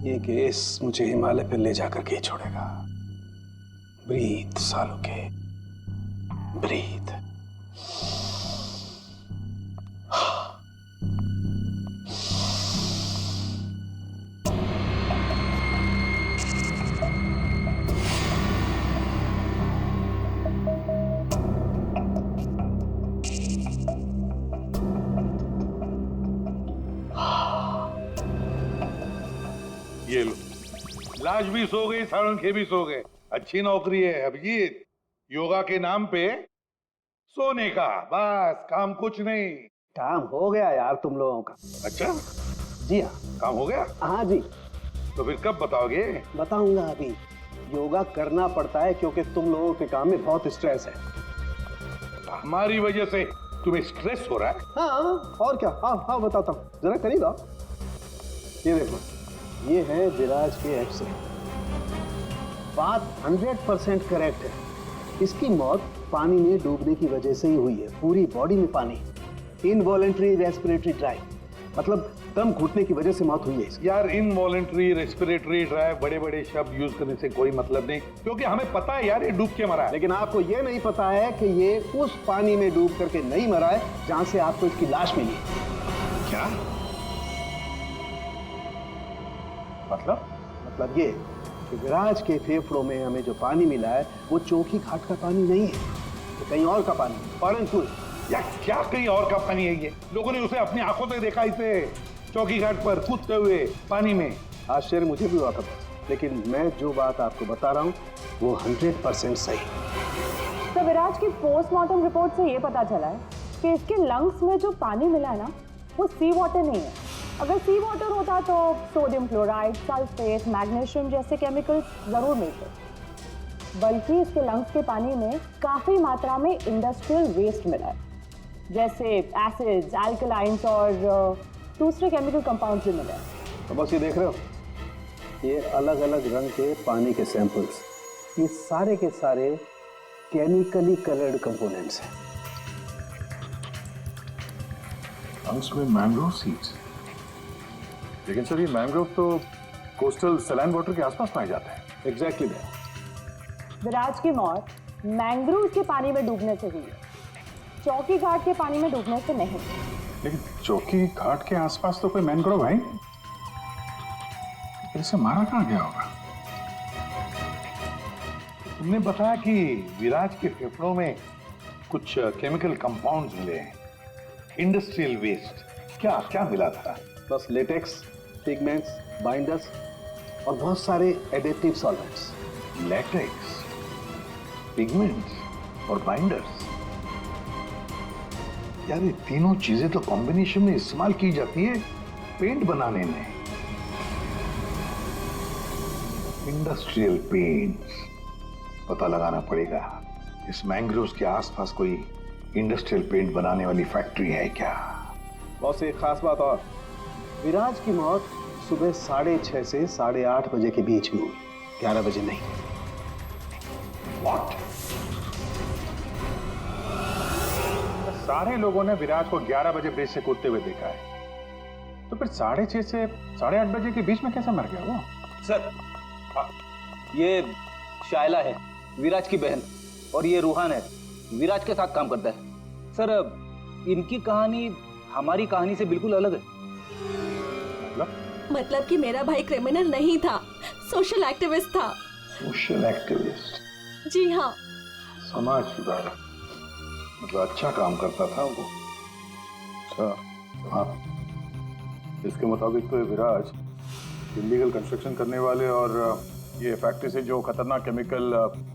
ये केस मुझे हिमालय पे ले जाकर के ही छोड़ेगा। ब्रीथ सालों के, ब्रीथ। ये लो, लाश भी सो गई, साळुंखे भी सो गए। अच्छी नौकरी है अभिजीत, योगा के नाम पे सोने का, बस काम कुछ नहीं। काम हो गया यार तुम लोगों का। अच्छा, जी हाँ। काम हो गया? हाँ जी। तो फिर कब बताओगे? बताऊंगा अभी। योगा करना पड़ता है क्योंकि तुम लोगों के काम में बहुत स्ट्रेस है। हमारी वजह से तुम्हें स्ट्रेस हो रहा है? हाँ और क्या। हाँ हाँ बताता हूँ, जरा करीब आओ। ये देखो, ये है विराज के एक्स-रे। बात 100% करेक्ट है। इसकी मौत पानी में डूबने की वजह से ही हुई है। पूरी बॉडी में पानी, इनवॉलेंट्री रेस्पिरेटरी ड्राइव, मतलब दम घुटने की वजह से मौत हुई है इसकी। यार इनवॉलेंट्री रेस्पिरेटरी ड्राइव बड़े बड़े शब्द यूज करने से कोई मतलब नहीं, क्योंकि हमें पता है यार ये डूब के मरा है। लेकिन आपको ये नहीं पता है कि ये उस पानी में डूब करके नहीं मरा है जहां से आपको इसकी लाश मिली। क्या मतलब ये कि विराज के फेफड़ों में हमें जो पानी मिला है वो चौकी घाट का पानी नहीं है, तो कहीं और का पानी, परंतु या क्या कहीं और का पानी है? ये लोगों ने उसे अपनी आंखों से देखा, इसे चौकी घाट पर कूदते हुए पानी में। आश्चर्य मुझे भी हुआ था, लेकिन मैं जो बात आपको बता रहा हूँ वो 100% सही। तो विराज की पोस्टमार्टम रिपोर्ट से ये पता चला है कि इसके लंग्स में जो पानी मिला है ना, वो सी वाटर नहीं है। अगर सी वाटर होता तो सोडियम क्लोराइड, सल्फेट, मैग्नीशियम जैसे केमिकल्स जरूर मिलते, बल्कि इसके लंग्स के पानी में काफी मात्रा में इंडस्ट्रियल वेस्ट मिला है, जैसे एसिड्स, अल्कलाइंस और दूसरे केमिकल कंपाउंड्स भी मिले हैं। तो बस ये देख रहे हो, ये अलग अलग रंग के पानी के सैंपल्स, ये सारे के सारे केमिकली कलर्ड कंपोनेंट्स हैं। लंग्स में मैंग्रोव सीड्स, लेकिन सर ये मैंग्रोव तो कोस्टल सैलाइन वाटर के आसपास पाए जाते हैं। एग्जैक्टली। विराज की मौत मैंग्रोव के पानी में डूबने से हुई है, चौकी घाट के पानी में डूबने से नहीं। लेकिन चौकी घाट के आसपास तो कोई मैंग्रोव है, इसे मारा कहाँ गया होगा? तुमने बताया कि विराज के फेफड़ों में कुछ केमिकल कंपाउंड्स मिले हैं, इंडस्ट्रियल वेस्ट। क्या क्या मिला था? बस लेटेक्स, पिगमेंट्स, बाइंडर्स और बहुत सारे एडिटिव सॉल्वेंट्स। लेटेक्स, पिगमेंट्स और बाइंडर्स, यार ये तीनों चीजें तो कॉम्बिनेशन में इस्तेमाल की जाती है पेंट बनाने में। इंडस्ट्रियल पेंट्स, पता लगाना पड़ेगा इस मैंग्रोव्स के आसपास कोई इंडस्ट्रियल पेंट बनाने वाली फैक्ट्री है क्या? बहुत एक खास बात और, विराज की मौत सुबह 6:30 से 8:30 बजे के बीच में हुई, 11 बजे नहीं। What? सारे लोगों ने विराज को 11 बजे ब्रिज से कूदते हुए देखा है, तो फिर 6:30 से 8:30 बजे के बीच में कैसे मर गया वो? सर, ये शायला है, विराज की बहन, और ये रूहान है, विराज के साथ काम करता है। सर, इनकी कहानी हमारी कहानी से बिल्कुल अलग है। मतलब कि मेरा भाई क्रिमिनल नहीं था, सोशल एक्टिविस्ट था। Social activist? जी हाँ। समाज सुधारक, मतलब अच्छा काम करता था वो। अच्छा, हाँ। इसके मुताबिक तो ये विराज इलीगल कंस्ट्रक्शन करने वाले और ये फैक्ट्री से जो खतरनाक केमिकल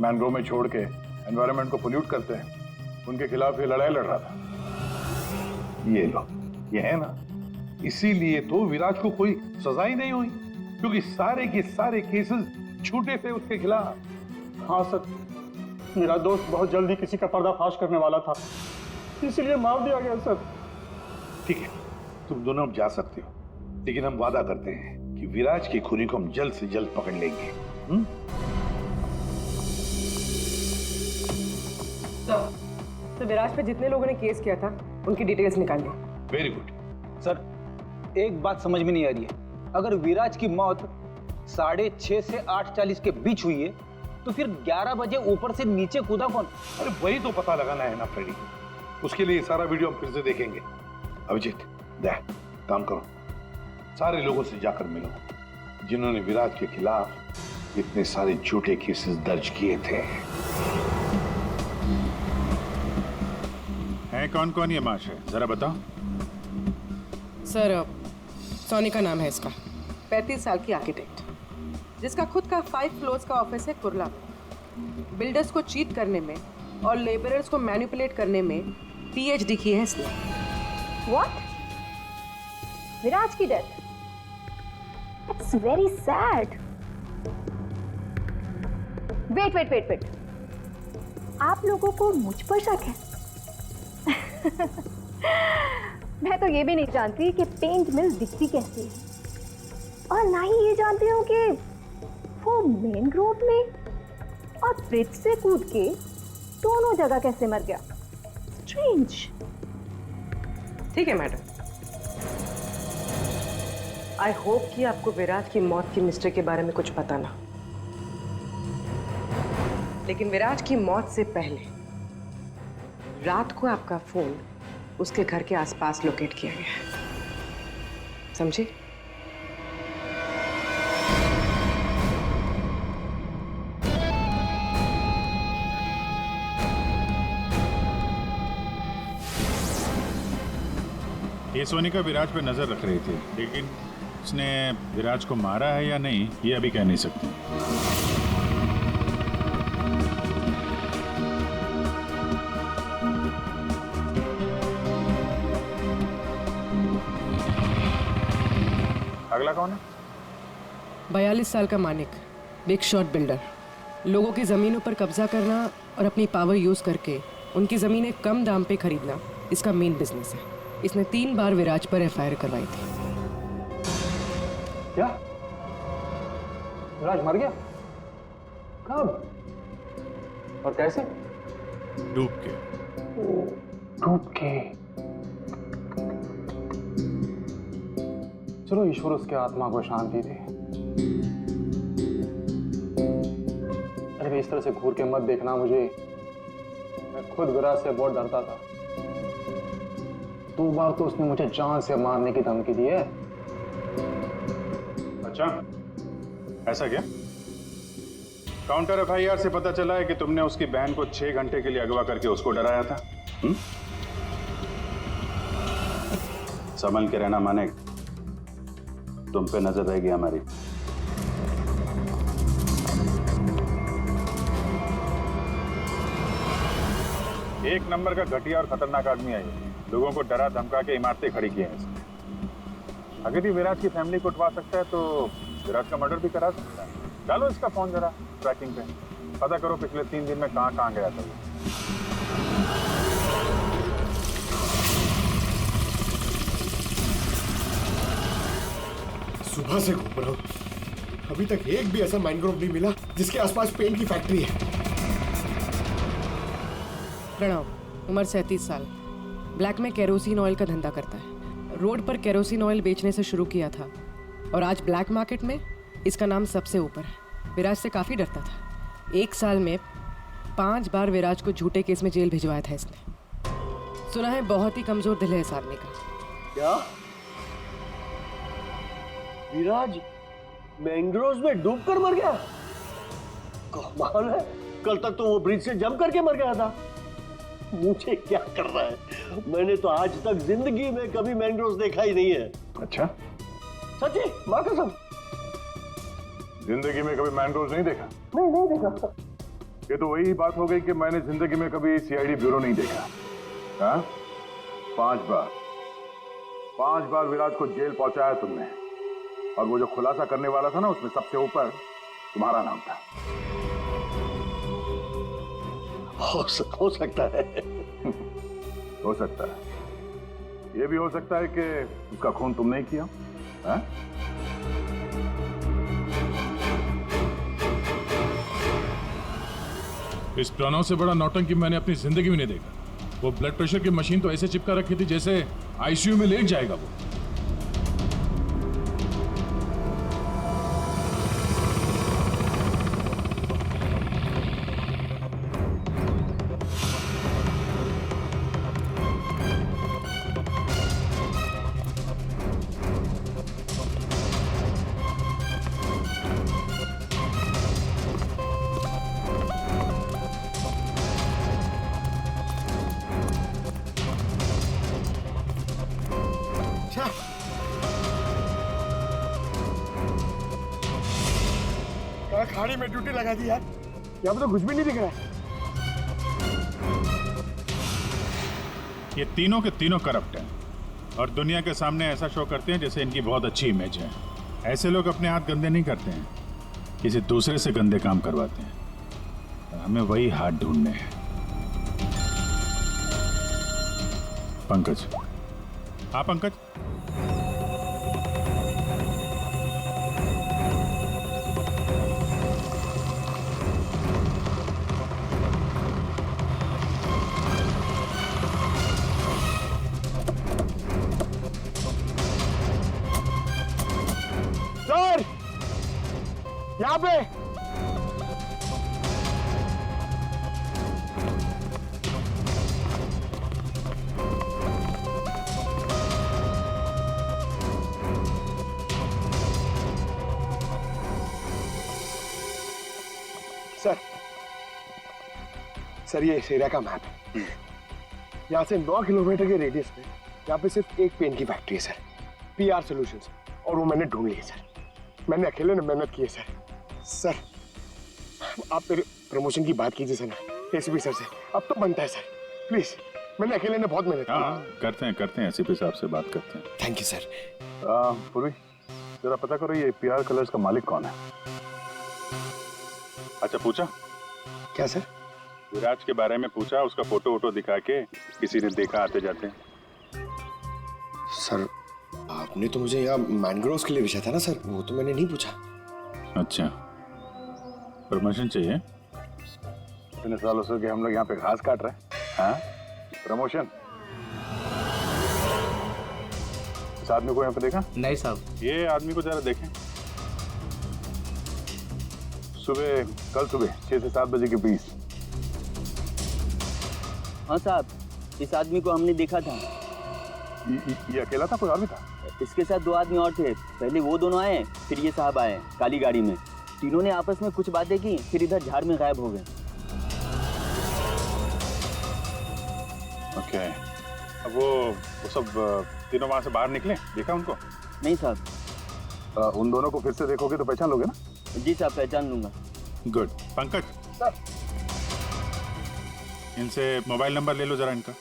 मैंग्रोव में छोड़ के एनवायरनमेंट को पोल्यूट करते हैं, उनके खिलाफ ये लड़ाई लड़ रहा था। ये लो, ये है ना, इसीलिए तो विराज को कोई सजा ही नहीं हुई, क्योंकि सारे के सारे केसेस झूठे थे उसके खिलाफ। हाँ सर, मेरा दोस्त बहुत जल्दी किसी का पर्दाफाश करने वाला था, इसीलिए मार दिया गया सर। ठीक है, तुम दोनों अब जा सकते हो, लेकिन हम वादा करते हैं कि विराज के खूनी को हम जल्द से जल्द पकड़ लेंगे। तो विराज पे जितने लोगों ने केस किया था उनकी डिटेल्स निकाल ली। Very good. सर, एक बात समझ में नहीं आ रही है, अगर विराज की मौत 6:30 से 8:40 के बीच हुई है, तो फिर 11 बजे ऊपर से नीचे कूदा कौन? अरे वही तो पता लगाना है ना फ्रेडी। उसके लिए सारा वीडियो हम फिर से देखेंगे। अभिजीत, देख, काम करो, सारे लोगों से जाकर मिलो जिन्होंने विराज के खिलाफ इतने सारे झूठे केसेस दर्ज किए थे। है कौन कौन ये महाशय, जरा बताओ। सर, सोनी का नाम है इसका, 35 साल की आर्किटेक्ट, जिसका खुद का 5 फ्लोर्स का ऑफिस है कुर्ला में। बिल्डर्स को चीट करने में और लेबरर्स को मैनिपुलेट करने में PhD की है इसने। व्हाट? विराज की death? It's very sad. Wait, आप लोगों को मुझ पर शक है? मैं तो ये भी नहीं जानती कि पेंट मिल दिखती कैसी है, और ना ही ये जानती हूँ कि वो मेन रोड में और ब्रिज से कूद के दोनों जगह कैसे मर गया। स्ट्रेंज। ठीक है मैडम, आई होप कि आपको विराज की मौत की मिस्ट्री के बारे में कुछ पता ना, लेकिन विराज की मौत से पहले रात को आपका फोन उसके घर के आसपास लोकेट किया गया है, समझे? ये सोनिका विराज पर नजर रख रही थी, लेकिन उसने विराज को मारा है या नहीं ये अभी कह नहीं सकती। अगला कौन है? 42 साल का मानिक, बिग शॉट बिल्डर। लोगों की जमीनों पर कब्जा करना और अपनी पावर यूज करके उनकी जमीनें कम दाम पे खरीदना इसका मेन बिजनेस है। इसने 3 बार विराज पर FIR करवाई थी। क्या? विराज मर गया? कब और कैसे? डूब के। डूब के? चलो ईश्वर उसके आत्मा को शांति दे। अरे इस तरह से घूर के मत देखना मुझे, मैं खुद विराज से बहुत डरता था। 2 बार तो उसने मुझे जान से मारने की धमकी दी है। अच्छा, ऐसा क्या? काउंटर FIR से पता चला है कि तुमने उसकी बहन को 6 घंटे के लिए अगवा करके उसको डराया था। संभल के रहना मानिक, तुम पे नजर रहेगी हमारी। एक नंबर का घटिया और खतरनाक आदमी है ये। लोगों को डरा धमका के इमारतें खड़ी की हैं इसने। अगर ये विराज की फैमिली को उठवा सकता है तो विराज का मर्डर भी करा सकता है। डालो इसका फोन जरा ट्रैकिंग पे, पता करो पिछले 3 दिन में कहां गया था वो। सुबह से घूम रहा हूं, अभी तक एक भी ऐसा मैनग्रोव नहीं मिला जिसके आसपास पेंट की फैक्ट्री है। प्रणव, उम्र 37 साल, ब्लैक में केरोसिन ऑयल का धंधा करता है। रोड पर केरोसिन ऑयल बेचने से शुरू किया था और आज ब्लैक मार्केट में इसका नाम सबसे ऊपर है। विराज से काफी डरता था। 1 साल में 5 बार विराज को झूठे केस में जेल भिजवाया था इसने। सुना है बहुत ही कमजोर दिल है इस आदमी का। क्या? विराज मैंग्रोव्स में डूबकर मर गया? कमाल है, कल तक तो वो ब्रिज से जंप करके मर गया था। मुझे क्या कर रहा है? मैंने तो आज तक जिंदगी में कभी मैंग्रोव्स देखा ही नहीं है। अच्छा, सच्ची मां कसम? जिंदगी में कभी मैंग्रोव्स नहीं देखा? नहीं देखा। ये तो वही बात हो गई कि मैंने जिंदगी में कभी CID ब्यूरो नहीं देखा। हाँ? 5 बार विराज को जेल पहुंचाया तुमने, और वो जो खुलासा करने वाला था ना, उसमें सबसे ऊपर तुम्हारा नाम था। हो सकता है। हो सकता है। ये भी हो सकता है कि उसका खून तुमने ही किया। हाँ? इस प्रणव से बड़ा नौटंकी मैंने अपनी जिंदगी में नहीं देखा। वो ब्लड प्रेशर की मशीन तो ऐसे चिपका रखी थी जैसे ICU में लेट जाएगा वो। खाड़ी में ड्यूटी लगा दी यार, यहाँ पे तो कुछ भी नहीं दिख रहा है। ये तीनों के तीनों करप्ट हैं और दुनिया के सामने ऐसा शो करते हैं जैसे इनकी बहुत अच्छी इमेज है। ऐसे लोग अपने हाथ गंदे नहीं करते हैं, किसी दूसरे से गंदे काम करवाते हैं। हमें वही हाथ ढूंढने हैं। पंकज, हाँ पंकज, सर यहाँ पे सर ये इस एरिया का मैप है। यहाँ से 9 किलोमीटर के रेडियस में यहाँ पे सिर्फ एक पेन की फैक्ट्री है सर, PR सॉल्यूशंस, और वो मैंने ढूंढ ली है सर। मैंने अकेले ने मेहनत की है सर। सर आप मेरे प्रमोशन की बात कीजिए सर ना ACP सर से, अब तो बनता है सर, प्लीज। मैंने अकेले ने बहुत मेहनत की। करते हैं ACP साहब से बात करते हैं। Thank you sir. पूर्वी जरा पता करो ये PR कलर्स का मालिक कौन है। अच्छा पूछा? क्या सर? विराज के बारे में पूछा, उसका फोटो वोटो दिखा के किसी ने देखा आते जाते? सर आपने तो मुझे यहाँ मैनग्रोव्स के लिए पूछा था ना सर, वो तो मैंने नहीं पूछा। अच्छा, प्रमोशन चाहिए? इतने सालों से कि हम लोग यहाँ पे घास काट रहे हैं। हाँ, प्रमोशन? इस आदमी को यहाँ पे देखा? नहीं साहब। ये आदमी को जरा देखें। कल सुबह 6 से 7 बजे के बीच। हाँ साहब, इस आदमी को हमने देखा था। ये अकेला था, कोई और भी था? इसके साथ 2 आदमी और थे। पहले वो दोनों आए, फिर ये साहब आए काली गाड़ी में। तीनों ने आपस में कुछ बातें की, फिर इधर झाड़ में गायब हो गए। ओके, अब वो सब तीनों वहां से बाहर निकले, देखा उनको? नहीं साहब। उन दोनों को फिर से देखोगे तो पहचान लोगे ना? जी साहब, पहचान लूंगा। गुड। पंकज सर, इनसे मोबाइल नंबर ले लो जरा इनका।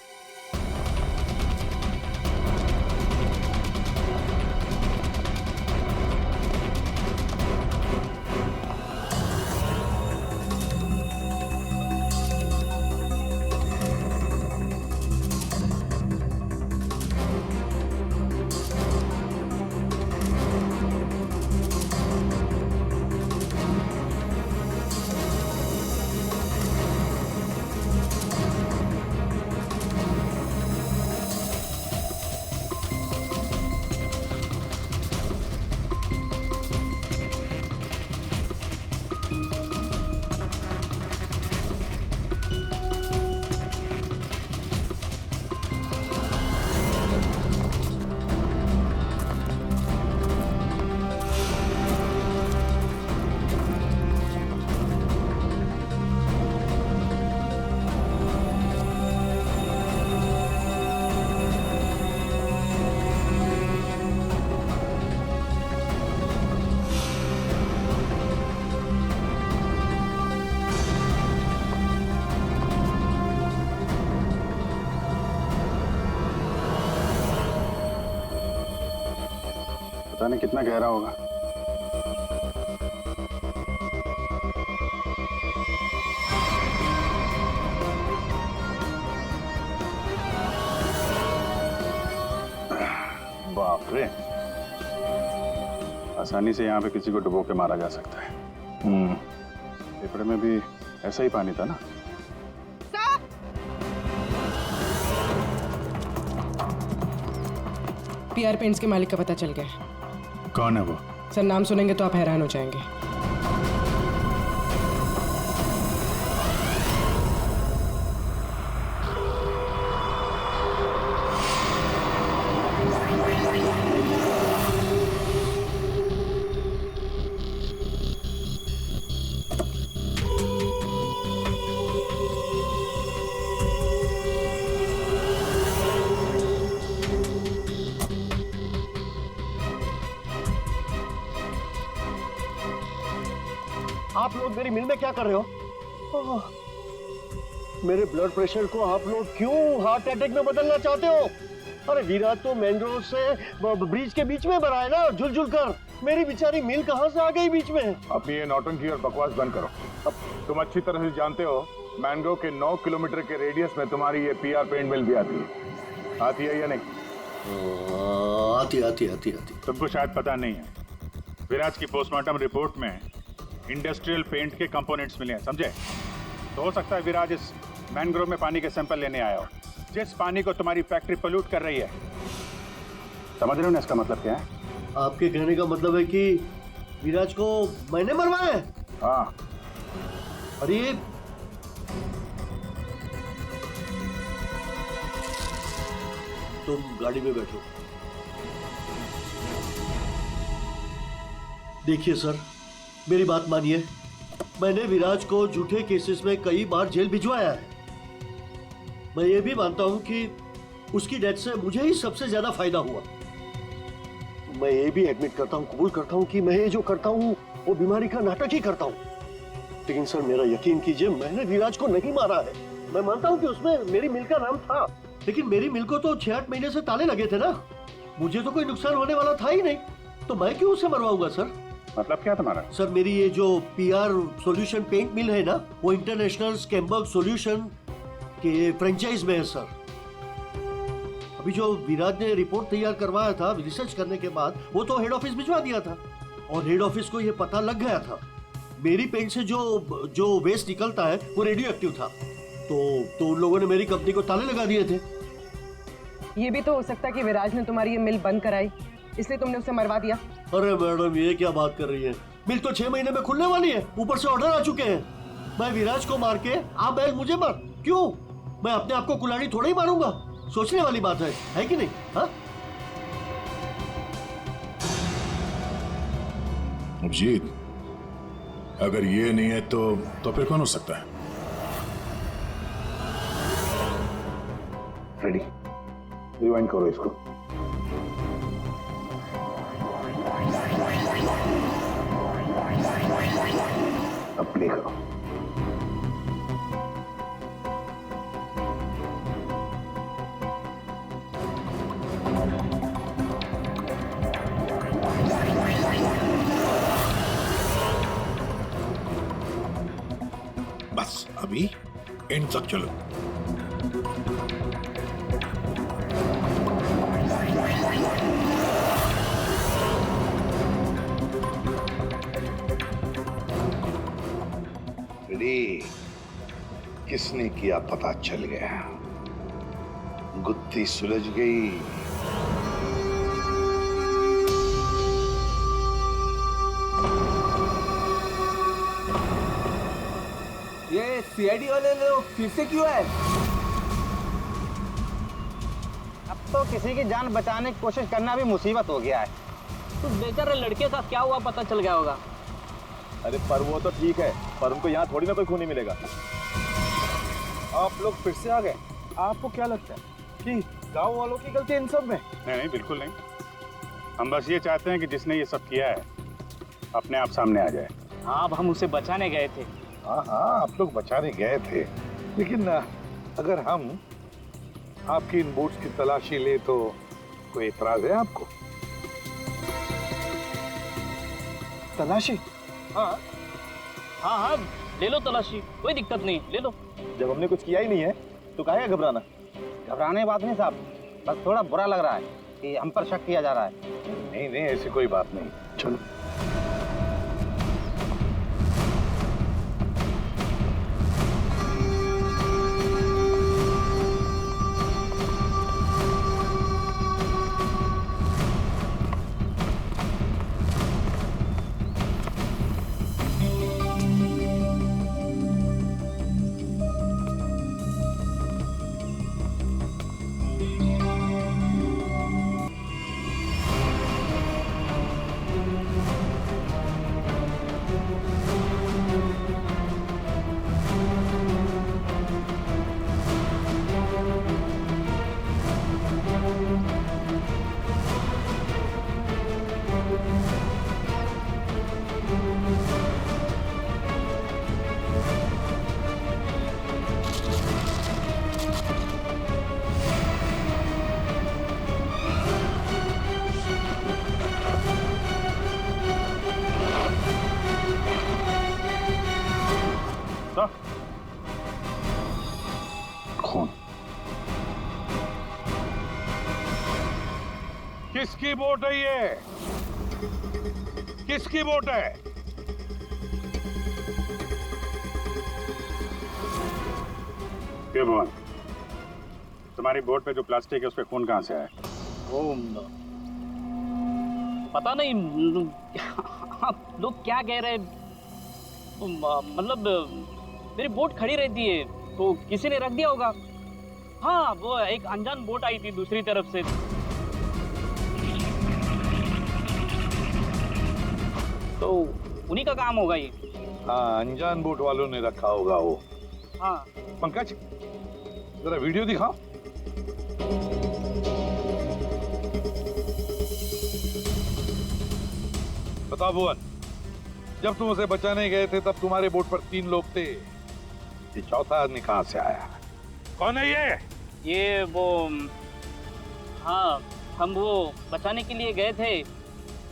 पता नहीं कितना गहरा होगा। बाप रे, आसानी से यहाँ पे किसी को डुबो के मारा जा सकता है। पेपर में भी ऐसा ही पानी था ना? PR पेंट्स के मालिक का पता चल गया है। कौन है वो? सर नाम सुनेंगे तो आप हैरान हो जाएंगे। आप लोग मेरी मिल में क्या कर रहे हो? मेरे ब्लड प्रेशर को आप लोग क्यों हार्ट अटैक में बदलना चाहते हो? अरे विराज तो मैंग्रोव से ब्रिज के बीच में बना है ना, झुल कर। मेरी बेचारी मिल कहां से आ गई बीच में? अपनी ये नौटंकी और बकवास बंद करो। अब तुम अच्छी तरह से जानते हो मैंग्रोव के 9 किलोमीटर के रेडियस में तुम्हारी ये पीआर पेंट मिल भी आती है या नहीं? आती। तुमको शायद पता नहीं है, विराज की पोस्टमार्टम रिपोर्ट में इंडस्ट्रियल पेंट के कंपोनेंट्स मिले हैं, समझे? तो हो सकता है विराज इस मैंग्रोव में पानी के सैंपल लेने आया हो, जिस पानी को तुम्हारी फैक्ट्री पोल्यूट कर रही है। समझ रहे हो ना इसका मतलब क्या है? आपके कहने का मतलब है कि विराज को मैंने मरवाया है? हाँ। अरे तुम गाड़ी में बैठो। देखिए सर, मेरी बात मानिए, मैंने विराज को झूठे केसेस में कई बार जेल भिजवाया है। मैं ये भी मानता हूं कि उसकी डेथ से मुझे ही सबसे ज्यादा फायदा हुआ। मैं ये भी एडमिट करता हूं, कबूल करता हूं कि मैं ये जो करता हूं वो बीमारी का नाटक ही करता हूं। लेकिन सर मेरा यकीन कीजिए, मैंने विराज को नहीं मारा है। मैं मानता हूं कि उसमें मेरी मिल का नाम था, लेकिन मेरी मिल को तो 6-8 महीने से ताले लगे थे ना। मुझे तो कोई नुकसान होने वाला था ही नहीं, तो मैं क्यों उसे मरवाऊंगा सर? मतलब क्या तुम्हारा? सर मेरी ये जो पीआर सॉल्यूशन पेंट मिल है ना, वो इंटरनेशनल स्कैम्बर्ग सॉल्यूशन के फ्रेंचाइज में है सर। अभी जो विराज ने रिपोर्ट तैयार करवाया था रिसर्च करने के बाद, वो तो हेड ऑफिस भिजवा दिया था और हेड ऑफिस को ये पता लग गया था मेरी पेंट से जो वेस्ट निकलता है वो रेडियो एक्टिव था। तो उन लोगों ने मेरी कंपनी को ताले लगा दिए थे। ये भी तो हो सकता है कि विराज ने तुम्हारी ये मिल बंद कराई, इसलिए तुमने उसे मरवा दिया। अरे मैडम ये क्या बात कर रही है? मिल तो 6 महीने में खुलने वाली है, ऊपर से ऑर्डर आ चुके हैं। मैं विराज को मार के आप बैल मुझे मार, क्यों? मैं अपने आप को कुल्हाड़ी थोड़ा ही मारूंगा। सोचने वाली बात है कि नहीं? हाँ अभिजीत, अगर ये नहीं है तो फिर कौन हो सकता है? रेडी, रिवाइंड करो इसको। अब प्ले करो। बस अभी एंड तक चलो। किसने किया पता चल गया, गुत्थी सुलझ गई। ये सीआईडी वाले लोग फिर से क्यों आए? अब तो किसी की जान बचाने की कोशिश करना भी मुसीबत हो गया है। उस बेचारे लड़के का क्या हुआ पता चल गया होगा। अरे पर वो तो ठीक है, पर उनको यहाँ थोड़ी ना कोई खूनी मिलेगा। आप लोग फिर से आ गए। आपको क्या लगता है कि गांव वालों की गलती इन सब में? नहीं, बिल्कुल नहीं। हम बस ये चाहते हैं कि जिसने ये सब किया है अपने आप सामने आ जाए। हाँ, अब हम उसे बचाने गए थे। हाँ, आप लोग बचाने गए थे, लेकिन अगर हम आपकी इन बूट्स की तलाशी ले तो कोई एतराज है आपको? तलाशी? हाँ, ले लो तलाशी, कोई दिक्कत नहीं, ले लो। जब हमने कुछ किया ही नहीं है तो काहे घबराना? घबराने बात नहीं साहब, बस थोड़ा बुरा लग रहा है कि हम पर शक किया जा रहा है। नहीं, ऐसी कोई बात नहीं। चलो। किसकी बोट है ये? किसकी बोट है? क्यों भुवन, तुम्हारी बोट पे जो प्लास्टिक है उस पे खून कहाँ से आया? वो पता नहीं आप लोग क्या कह रहे, मतलब मेरी बोट खड़ी रहती है तो किसी ने रख दिया होगा। हाँ, वो एक अनजान बोट आई थी दूसरी तरफ से। तो उन्हीं का काम होगा ये। हाँ, अनजान बोट वालों ने रखा होगा वो। हाँ। पंकज, जरा वीडियो दिखाओ। बताओ भुवन, जब तुम उसे बचाने गए थे तब तुम्हारे बोट पर 3 लोग थे, ये चौथा आदमी कहाँ से आया? कौन है ये? ये वो, हाँ, हम वो बचाने के लिए गए थे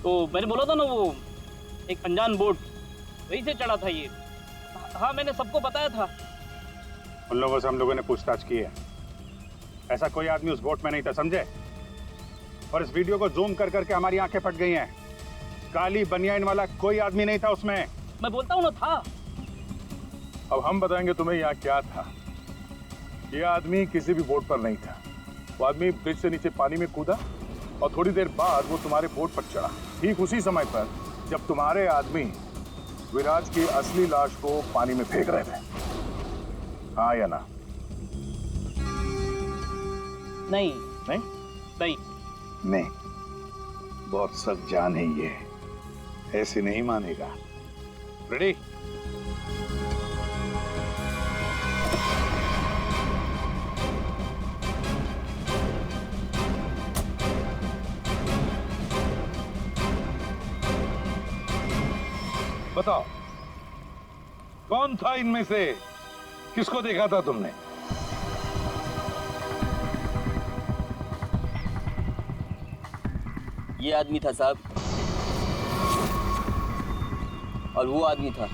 तो मैंने बोला था ना, वो एक अनजान बोट, वहीं से चढ़ा था ये। हाँ, मैंने सबको बताया था। उन लोगों से हम लोगों ने पूछताछ की है, ऐसा कोई आदमी उस बोट में नहीं था, समझे? और इस वीडियो को जूम कर करके हमारी आंखें फट गई हैं। काली बनियान वाला कोई आदमी नहीं था उसमें। मैं बोलता हूँ ना, था। अब हम बताएंगे तुम्हें यहाँ क्या था। ये आदमी किसी भी बोट पर नहीं था। वो आदमी ब्रिज से नीचे पानी में कूदा और थोड़ी देर बाद वो तुम्हारे बोट पर चढ़ा। ठीक उसी समय पर जब तुम्हारे आदमी विराज की असली लाश को पानी में फेंक रहे थे। हाँ या ना? नहीं नहीं नहीं नहीं, बहुत सख्त जान है ये, ऐसे नहीं मानेगा। रेडी? बताओ, कौन था इनमें से? किसको देखा था तुमने? ये आदमी था साहब, और वो आदमी था।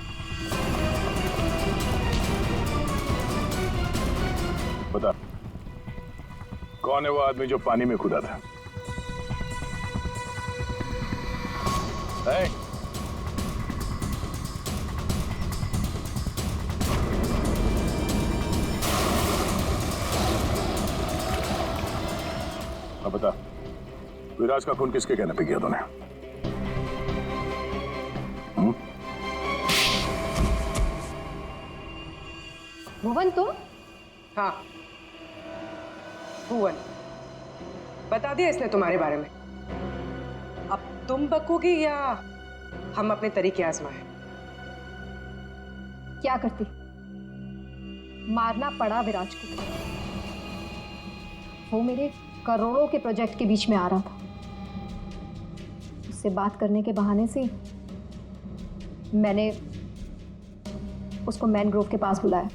बता, कौन है वो आदमी जो पानी में कूदा था? है? अब बता, विराज का खून किसके कहने पे किया तूने? भुवन, तुम? हाँ, भुवन, बता दिया इसने तुम्हारे बारे में। अब तुम बकोगी या हम अपने तरीके आजमाएं? क्या करती? मारना पड़ा विराज को। वो मेरे करोड़ों के प्रोजेक्ट के बीच में आ रहा था। उससे बात करने के बहाने से मैंने उसको मैनग्रोव के पास बुलाया।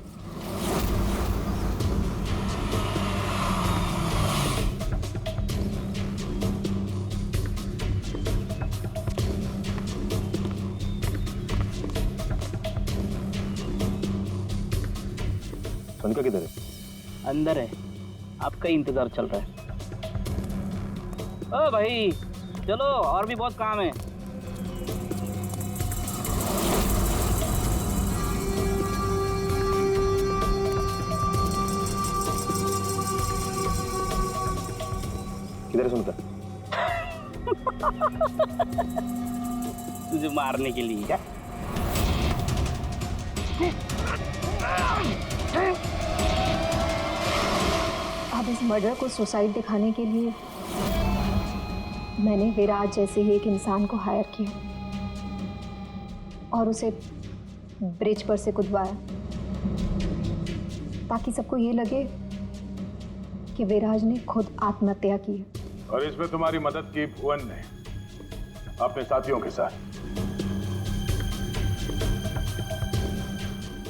सोनिका किधर है? अंदर है, आपका ही इंतजार चल रहा है। ओ भाई, चलो, और भी बहुत काम है। किधर है सोनिका? तुझे मारने के लिए। क्या? अब इस मर्डर को सुसाइड दिखाने के लिए मैंने विराज जैसे ही एक इंसान को हायर किया और उसे ब्रिज पर से कूदवाया, ताकि सबको ये लगे कि विराज ने खुद आत्महत्या की है। और इसमें तुम्हारी मदद की भुवन ने अपने साथियों के साथ।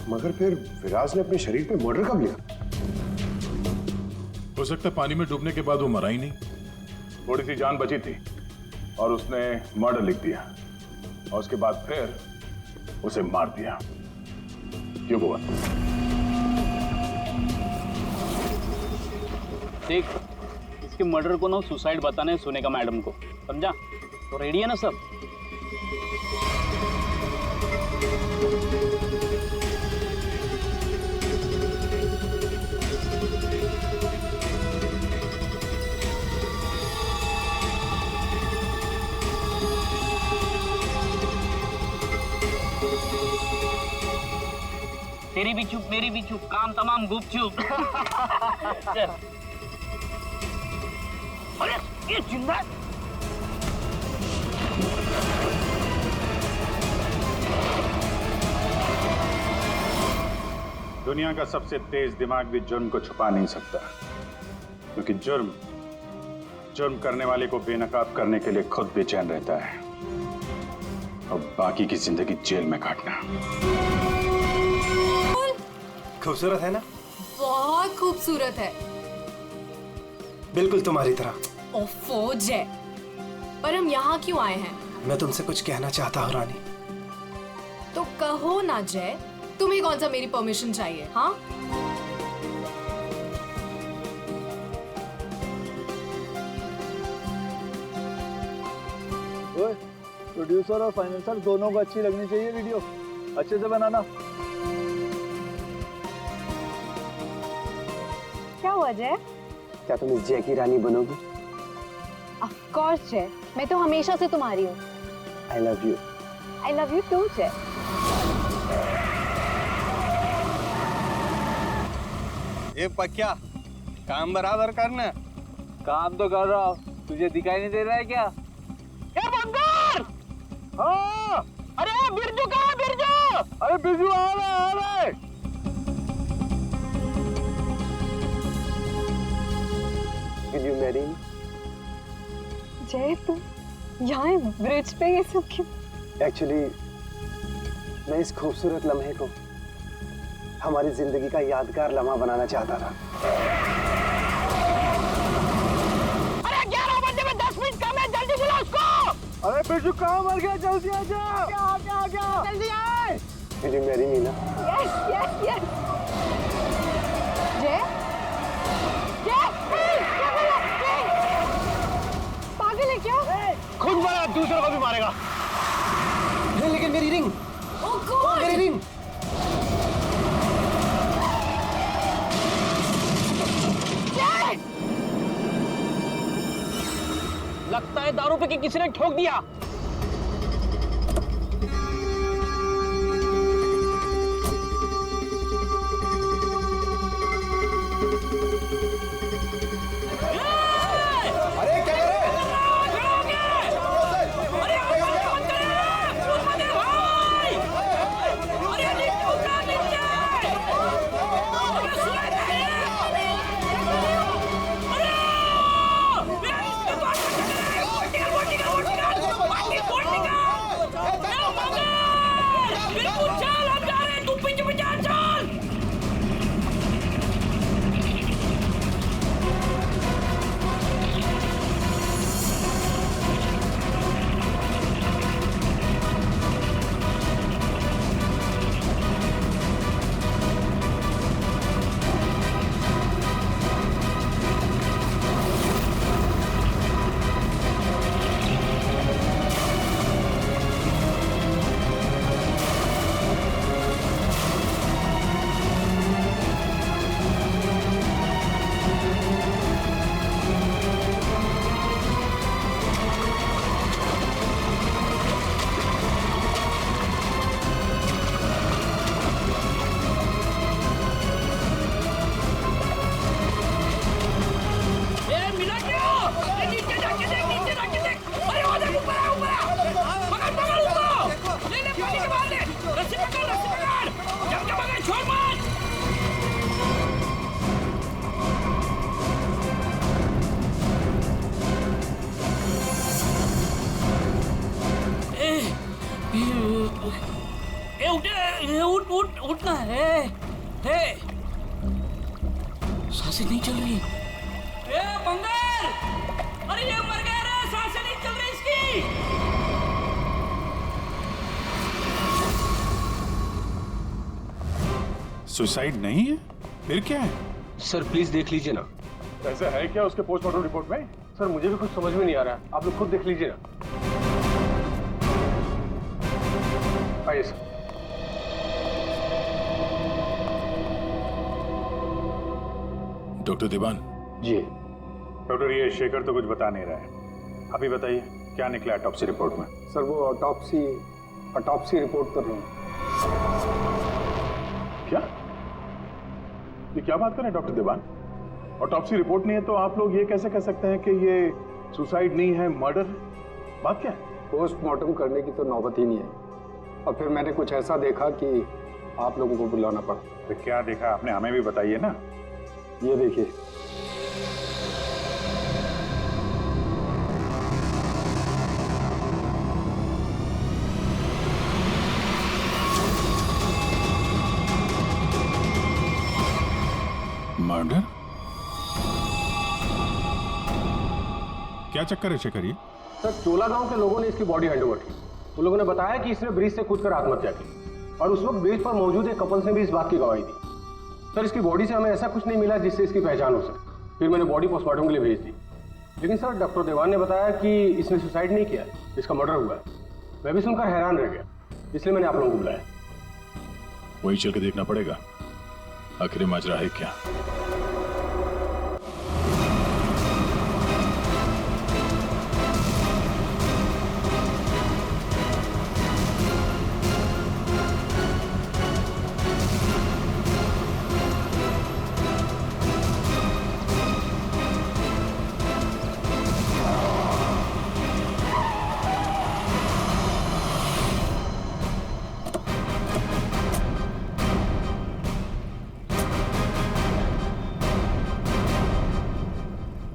मगर फिर विराज ने अपने शरीर पे मर्डर कब लिया? हो सकता है पानी में डूबने के बाद वो मरा ही नहीं, थोड़ी सी जान बची थी और उसने मर्डर लिख दिया और उसके बाद फिर उसे मार दिया। क्यों भुवन? देख, इस के मर्डर को ना सुसाइड बताने सुने का मैडम को, समझा? तो रेडी है ना सब? तेरी भी चुप मेरी भी चुप, काम तमाम गुपचुप। चल। अरे ये जिंदा दुनिया का सबसे तेज दिमाग भी जुर्म को छुपा नहीं सकता, क्योंकि जुर्म करने वाले को बेनकाब करने के लिए खुद बेचैन रहता है और बाकी की जिंदगी जेल में काटना। खूबसूरत है ना? बहुत खूबसूरत है। बिल्कुल तुम्हारी तरह। ओफो जय, पर हम यहाँ क्यों आए हैं? मैं तुमसे कुछ कहना चाहता हूँ रानी। तो कहो ना जय, तुम्हें कौन सा मेरी परमिशन चाहिए? हाँ, प्रोड्यूसर और फाइनेंसर दोनों को अच्छी लगनी चाहिए वीडियो, अच्छे से बनाना। क्या हुआ जय? क्या तुम इस जय की रानी बनोगी? ऑफ कोर्स जय, मैं तो हमेशा से तुम्हारी हूँ। I love you. I love you too Jay. ये पक्या, काम बराबर करना। काम तो कर रहा हूँ, तुझे दिखाई नहीं दे रहा है क्या? ए बंदर! हाँ! अरे बिरजू कहाँ? बिरजू! अरे बिरजू आ रहा है। Will you marry me? जय तुम यहाँ ब्रिज पे ये सब क्यों? Actually, मैं इस खूबसूरत लम्हे को हमारी जिंदगी का यादगार लम्हा बनाना चाहता था। अरे 11 बजे में 10 मिनट कम है, जल्दी बुला उसको। अरे बिरजू कहाँ मर गया? जल्दी आ जा। क्या? जल्दी आए। Will you marry me ना? Yes, yes, yes. जय? पागल है क्या? खुद मारा, दूसरों को भी मारेगा। लेकिन मेरी रिंग, मेरी रिंग। लगता है दारू पे कि किसी ने ठोक दिया। उठना है। सांसें नहीं चल रही। बंगाल! अरे ये मर गया रे, सांसें नहीं चल रही इसकी। सुसाइड नहीं है, फिर क्या है? सर प्लीज देख लीजिए ना, ऐसा है क्या उसके पोस्टमार्टम रिपोर्ट में? सर मुझे भी कुछ समझ में नहीं आ रहा है, आप लोग खुद देख लीजिए ना। आइए सर। डॉक्टर दीवान। जी डॉक्टर, ये शेखर तो कुछ बता नहीं रहा है, आप ही बताइए क्या निकला ऑटोप्सी रिपोर्ट में? सर वो ऑटोप्सी रिपोर्ट तो नहीं। क्या? ये क्या बात कर रहे हैं डॉक्टर दीवान? ऑटोप्सी रिपोर्ट नहीं है तो आप लोग ये कैसे कह सकते हैं कि ये सुसाइड नहीं है, मर्डर? बात क्या है? पोस्टमार्टम करने की तो नौबत ही नहीं है, और फिर मैंने कुछ ऐसा देखा कि आप लोगों को बुलाना पड़ा। तो क्या देखा आपने, हमें भी बताइए ना। ये देखिए। मर्डर? क्या चक्कर है शेखर ये? सर चोला गांव के लोगों ने इसकी बॉडी हैंडओवर की। उन लोगों ने बताया कि इसने ब्रिज से कूदकर आत्महत्या की, और उस वक्त ब्रिज पर मौजूद एक कपल्स ने भी इस बात की गवाही दी। सर इसकी बॉडी से हमें ऐसा कुछ नहीं मिला जिससे इसकी पहचान हो सके। फिर मैंने बॉडी पोस्टमार्टम के लिए भेज दी, लेकिन सर डॉक्टर देवान ने बताया कि इसने सुसाइड नहीं किया है, इसका मर्डर हुआ है। मैं भी सुनकर हैरान रह गया, इसलिए मैंने आप लोगों को बुलाया। वही चल के देखना पड़ेगा आखिर माजरा है क्या।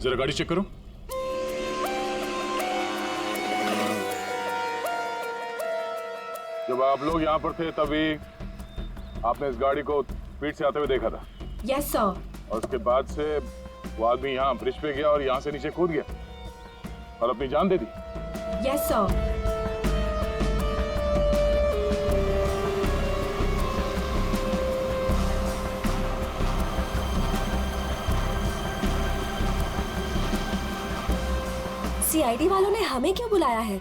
जरा गाड़ी चेक करो। जब आप लोग यहाँ पर थे तभी आपने इस गाड़ी को स्पीड से आते हुए देखा था? Yes sir. और उसके बाद से वो आदमी यहाँ ब्रिज पे गया और यहाँ से नीचे कूद गया और अपनी जान दे दी? Yes sir. सीआईडी वालों ने हमें क्यों बुलाया है?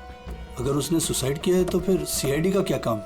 अगर उसने सुसाइड किया है तो फिर सीआईडी का क्या काम?